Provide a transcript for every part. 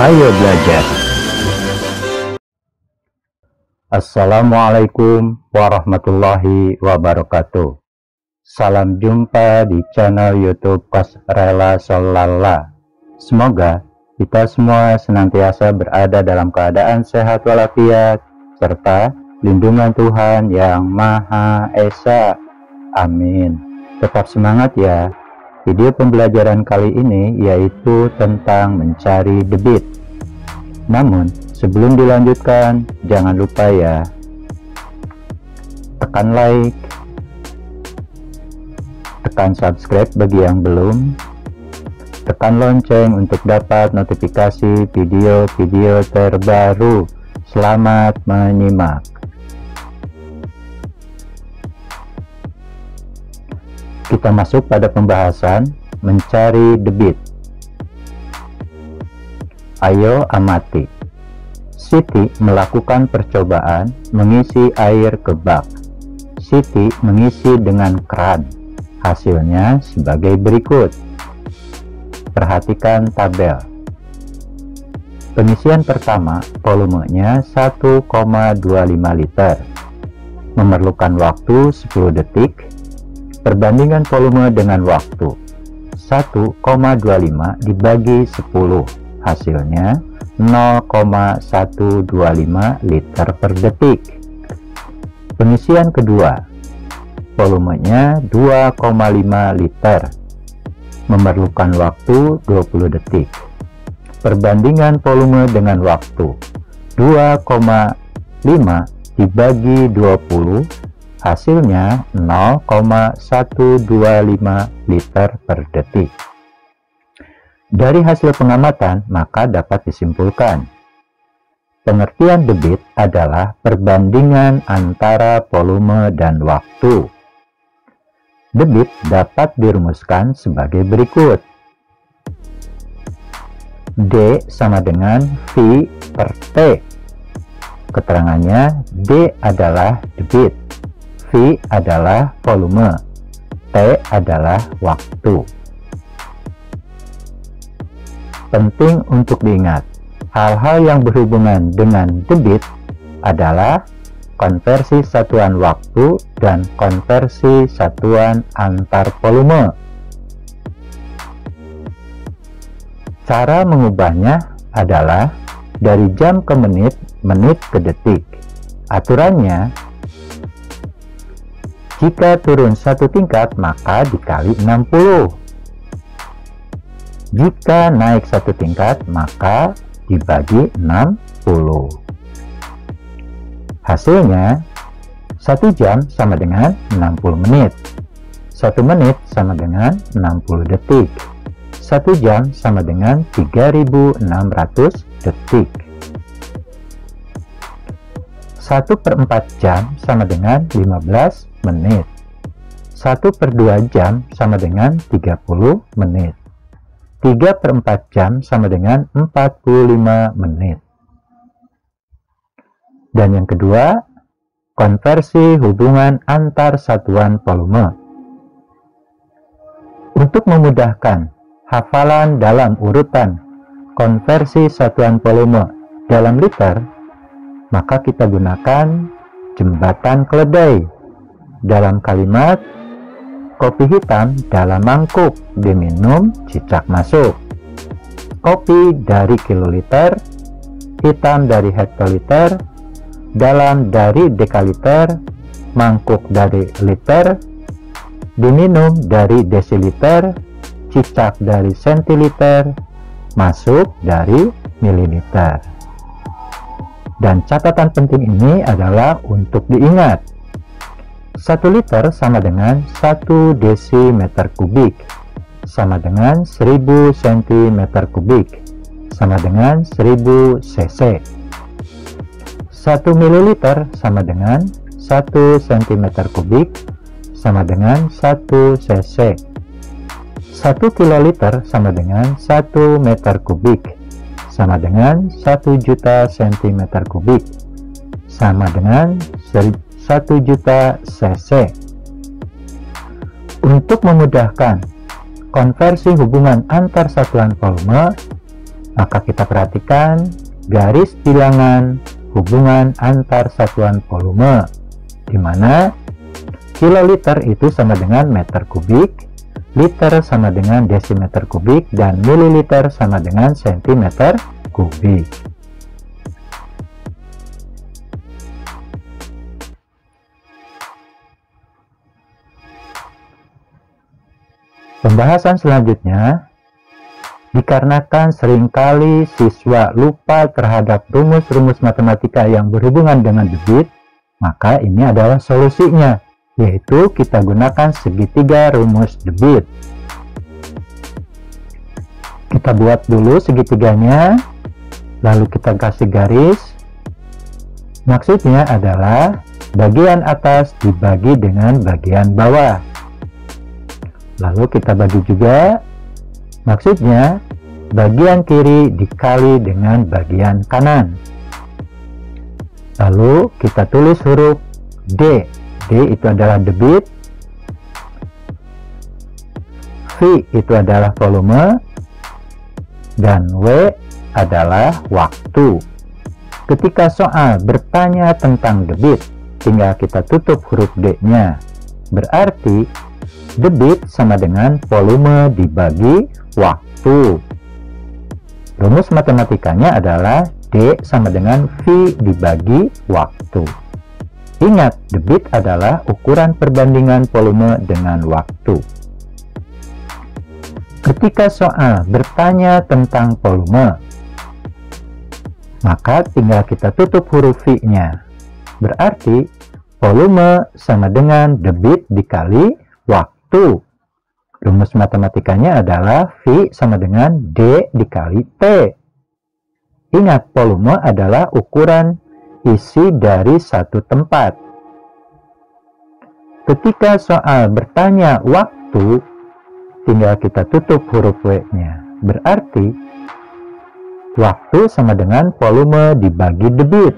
Ayo belajar. Assalamualaikum warahmatullahi wabarakatuh. Salam jumpa di channel YouTube Coach Rela Solala. Semoga kita semua senantiasa berada dalam keadaan sehat walafiat serta lindungan Tuhan yang Maha Esa. Amin. Tetap semangat ya. Video pembelajaran kali ini yaitu tentang mencari debit. Namun, sebelum dilanjutkan, jangan lupa ya, tekan like, tekan subscribe bagi yang belum, tekan lonceng untuk dapat notifikasi video-video terbaru. Selamat menyimak. Kita masuk pada pembahasan mencari debit. Ayo amati. Siti melakukan percobaan mengisi air ke bak. Siti mengisi dengan keran. Hasilnya sebagai berikut. Perhatikan tabel. Pengisian pertama volumenya 1,25 liter. Memerlukan waktu 10 detik. Perbandingan volume dengan waktu 1,25 dibagi 10, hasilnya 0,125 liter per detik. Pengisian kedua volumenya 2,5 liter, memerlukan waktu 20 detik. Perbandingan volume dengan waktu 2,5 dibagi 20, hasilnya 0,125 liter per detik. Dari hasil pengamatan, maka dapat disimpulkan, pengertian debit adalah perbandingan antara volume dan waktu. Debit dapat dirumuskan sebagai berikut. D sama dengan V per T. Keterangannya, D adalah debit, V adalah volume, T adalah waktu. Penting untuk diingat, hal-hal yang berhubungan dengan debit adalah konversi satuan waktu dan konversi satuan antar volume. Cara mengubahnya adalah dari jam ke menit, menit ke detik. Aturannya, jika turun satu tingkat, maka dikali 60. Jika naik satu tingkat, maka dibagi 60. Hasilnya, 1 jam sama dengan 60 menit. 1 menit sama dengan 60 detik. 1 jam sama dengan 3.600 detik. 1/4 jam sama dengan 15 menit. 1/2 jam sama dengan 30 menit. 3/4 jam sama dengan 45 menit. Dan yang kedua, konversi hubungan antar satuan volume. Untuk memudahkan hafalan dalam urutan konversi satuan volume dalam liter, maka kita gunakan jembatan keledai. Dalam kalimat, kopi hitam dalam mangkuk diminum cicak masuk. Kopi dari kiloliter, hitam dari hektoliter, dalam dari dekaliter, mangkuk dari liter, diminum dari desiliter, cicak dari sentiliter, masuk dari mililiter. Dan catatan penting ini adalah untuk diingat. 1 liter sama dengan 1 desimeter kubik, sama dengan 1000 cm kubik, sama dengan 1000 cc. 1 mililiter sama dengan 1 cm kubik, sama dengan 1 cc. 1 kiloliter sama dengan 1 meter kubik, sama dengan 1 juta cm kubik, sama dengan 1 juta cc. Untuk memudahkan konversi hubungan antar satuan volume, Maka kita perhatikan garis bilangan hubungan antar satuan volume, di mana kiloliter itu sama dengan meter kubik, liter sama dengan desimeter kubik, dan mililiter sama dengan sentimeter kubik. Pembahasan selanjutnya, dikarenakan seringkali siswa lupa terhadap rumus-rumus matematika yang berhubungan dengan debit, maka ini adalah solusinya, yaitu kita gunakan segitiga rumus debit. Kita buat dulu segitiganya, lalu kita kasih garis. Maksudnya adalah bagian atas dibagi dengan bagian bawah. Lalu kita bagi juga, maksudnya bagian kiri dikali dengan bagian kanan. Lalu kita tulis huruf D. D itu adalah debit, V itu adalah volume, dan W adalah waktu. Ketika soal bertanya tentang debit, tinggal kita tutup huruf D-nya. Berarti debit sama dengan volume dibagi waktu. Rumus matematikanya adalah D sama dengan V dibagi waktu. Ingat, debit adalah ukuran perbandingan volume dengan waktu. Ketika soal bertanya tentang volume, maka tinggal kita tutup huruf V-nya. Berarti volume sama dengan debit dikali waktu. Rumus matematikanya adalah V sama dengan D dikali T. Ingat, volume adalah ukuran isi dari satu tempat. Ketika soal bertanya waktu, tinggal kita tutup huruf W-nya. Berarti waktu sama dengan volume dibagi debit.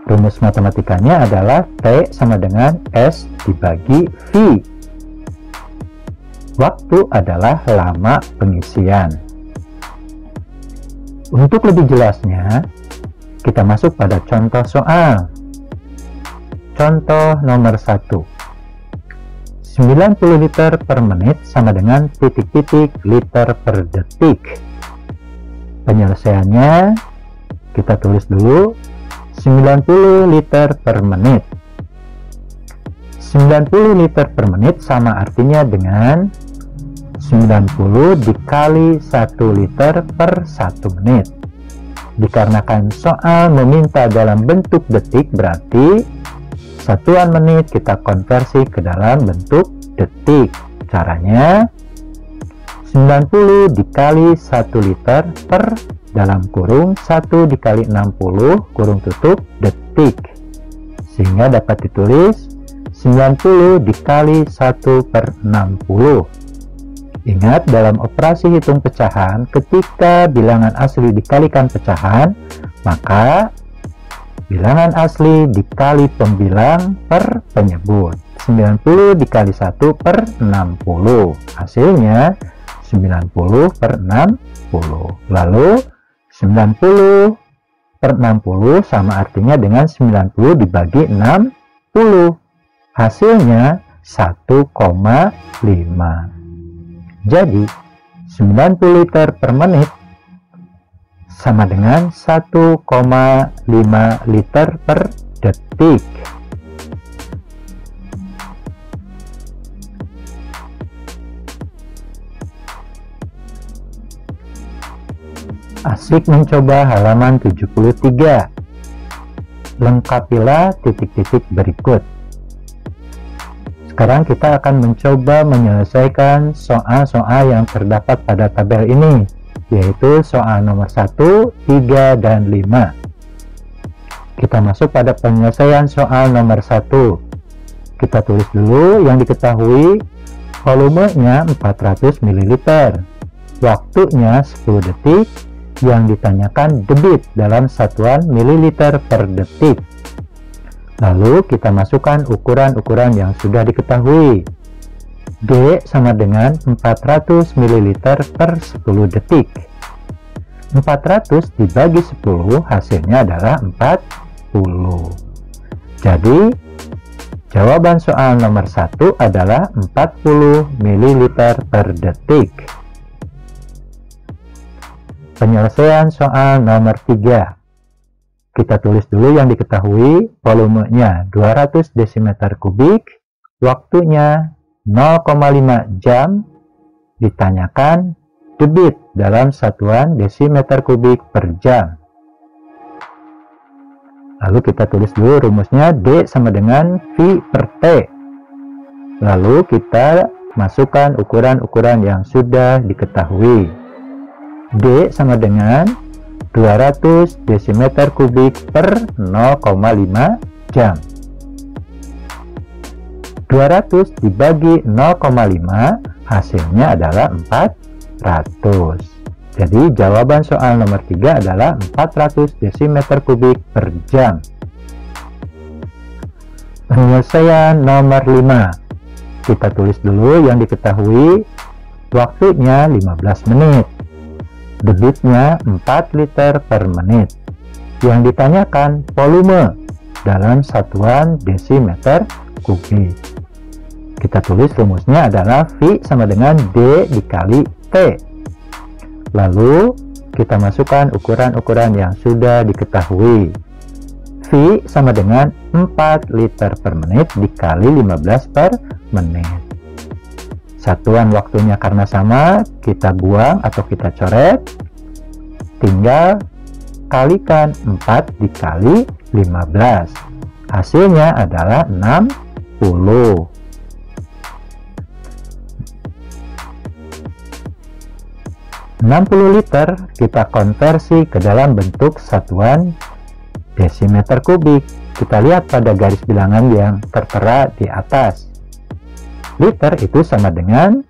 Rumus matematikanya adalah T sama dengan S dibagi V. Waktu adalah lama pengisian. Untuk lebih jelasnya, kita masuk pada contoh soal. Contoh nomor 1. 90 liter per menit sama dengan titik-titik liter per detik. Penyelesaiannya, kita tulis dulu 90 liter per menit. 90 liter per menit sama artinya dengan 90 dikali 1 liter per 1 menit. Dikarenakan soal meminta dalam bentuk detik, berarti satuan menit kita konversi ke dalam bentuk detik. Caranya 90 dikali 1 liter per dalam kurung 1 dikali 60 kurung tutup detik, sehingga dapat ditulis 90 dikali 1 per 60. Ingat, dalam operasi hitung pecahan, ketika bilangan asli dikalikan pecahan, maka bilangan asli dikali pembilang per penyebut. 90 dikali 1 per 60. Hasilnya 90 per 60. Lalu 90 per 60 sama artinya dengan 90 dibagi 60. Hasilnya 1,5. Jadi 90 liter per menit sama dengan 1,5 liter per detik. Asik mencoba halaman 73. Lengkapilah titik-titik berikut. Sekarang kita akan mencoba menyelesaikan soal-soal yang terdapat pada tabel ini, yaitu soal nomor 1, 3, dan 5. Kita masuk pada penyelesaian soal nomor 1. Kita tulis dulu yang diketahui. Volumenya 400 ml. Waktunya 10 detik. Yang ditanyakan debit dalam satuan mililiter per detik. Lalu kita masukkan ukuran-ukuran yang sudah diketahui. D sama dengan 400 ml per 10 detik. 400 dibagi 10 hasilnya adalah 40. Jadi jawaban soal nomor 1 adalah 40 ml per detik. Penyelesaian soal nomor 3. Kita tulis dulu yang diketahui. Volumenya 200 desimeter kubik, waktunya 0,5 jam, ditanyakan debit dalam satuan desimeter kubik per jam. Lalu kita tulis dulu rumusnya, D sama dengan V per T. Lalu kita masukkan ukuran-ukuran yang sudah diketahui. D sama dengan 200 desimeter kubik per 0,5 jam. 200 dibagi 0,5 hasilnya adalah 400. Jadi jawaban soal nomor 3 adalah 400 desimeter kubik per jam. Penyelesaian nomor 5. Kita tulis dulu yang diketahui. Waktunya 15 menit. Debitnya 4 liter per menit. Yang ditanyakan volume dalam satuan desimeter kubik. Kita tulis rumusnya adalah V sama dengan D dikali T. Lalu kita masukkan ukuran-ukuran yang sudah diketahui. V sama dengan 4 liter per menit dikali 15 per menit. Satuan waktunya karena sama, kita buang atau kita coret. Tinggal kalikan 4 dikali 15. Hasilnya adalah 60. 60 liter kita konversi ke dalam bentuk satuan desimeter kubik. Kita lihat pada garis bilangan yang tertera di atas. Liter itu sama dengan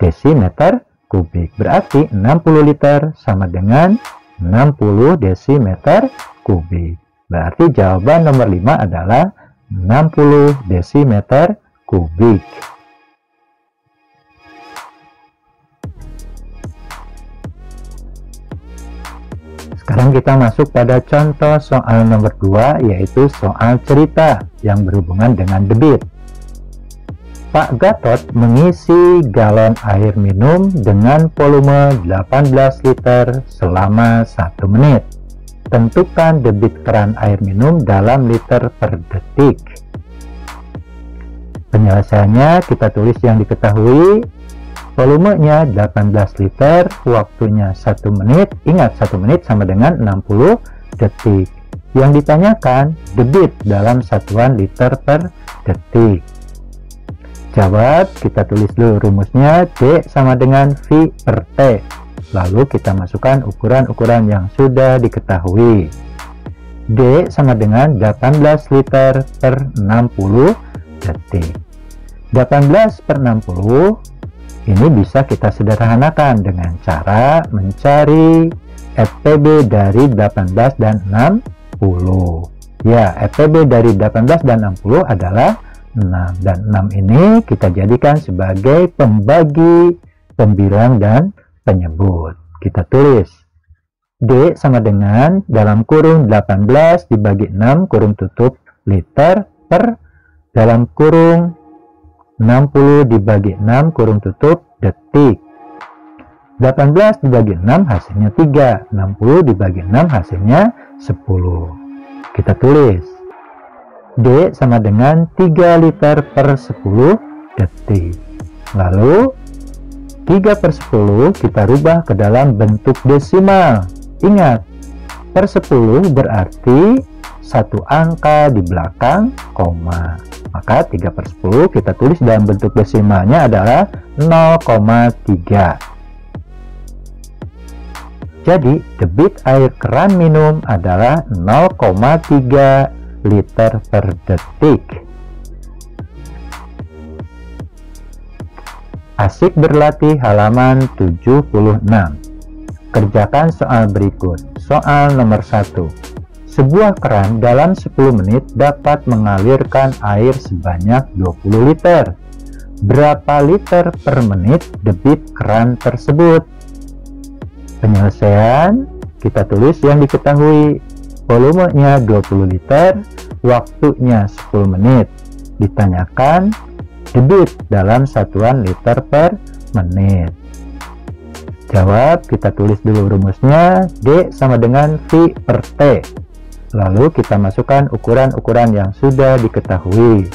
desimeter kubik. Berarti 60 liter sama dengan 60 desimeter kubik. Berarti jawaban nomor 5 adalah 60 desimeter kubik. Sekarang kita masuk pada contoh soal nomor 2, yaitu soal cerita yang berhubungan dengan debit. Pak Gatot mengisi galon air minum dengan volume 18 liter selama 1 menit. Tentukan debit keran air minum dalam liter per detik. Penyelesaiannya kita tulis yang diketahui. Volumenya 18 liter, waktunya 1 menit. Ingat, 1 menit sama dengan 60 detik. Yang ditanyakan debit dalam satuan liter per detik. Jawab, kita tulis dulu rumusnya, D sama dengan V per T. Lalu kita masukkan ukuran-ukuran yang sudah diketahui. D sama dengan 18 liter per 60 detik. 18 per 60 ini bisa kita sederhanakan dengan cara mencari FPB dari 18 dan 60. Ya, FPB dari 18 dan 60 adalah 6, dan 6 ini kita jadikan sebagai pembagi, pembilang, dan penyebut. Kita tulis D sama dengan dalam kurung 18 dibagi 6 kurung tutup liter per dalam kurung 60 dibagi 6 kurung tutup detik. 18 dibagi 6 hasilnya 3, 60 dibagi 6 hasilnya 10. Kita tulis D sama dengan 3 liter per 10 detik. Lalu 3 per 10 kita rubah ke dalam bentuk desimal. Ingat, per 10 berarti satu angka di belakang koma. Maka 3 per 10 kita tulis dalam bentuk desimalnya adalah 0,3. Jadi debit air keran minum adalah 0,3 liter per detik. Asik berlatih halaman 76. Kerjakan soal berikut. Soal nomor 1. Sebuah keran dalam 10 menit dapat mengalirkan air sebanyak 20 liter. Berapa liter per menit debit keran tersebut? Penyelesaian kita tulis yang diketahui. Volumenya 20 liter, waktunya 10 menit. Ditanyakan debit dalam satuan liter per menit. Jawab, kita tulis dulu rumusnya. D sama dengan V per T. Lalu kita masukkan ukuran-ukuran yang sudah diketahui.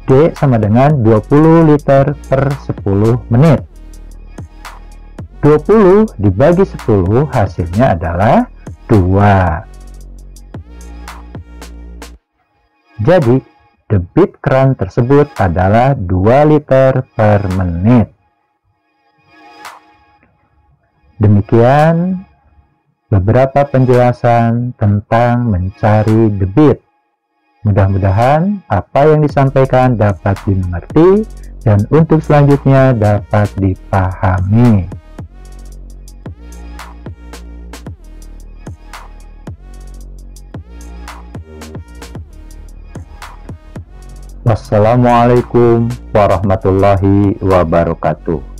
D sama dengan 20 liter per 10 menit. 20 dibagi 10 hasilnya adalah 2. Jadi, debit keran tersebut adalah 2 liter per menit. Demikian beberapa penjelasan tentang mencari debit. Mudah-mudahan apa yang disampaikan dapat dimengerti dan untuk selanjutnya dapat dipahami. Wassalamualaikum warahmatullahi wabarakatuh.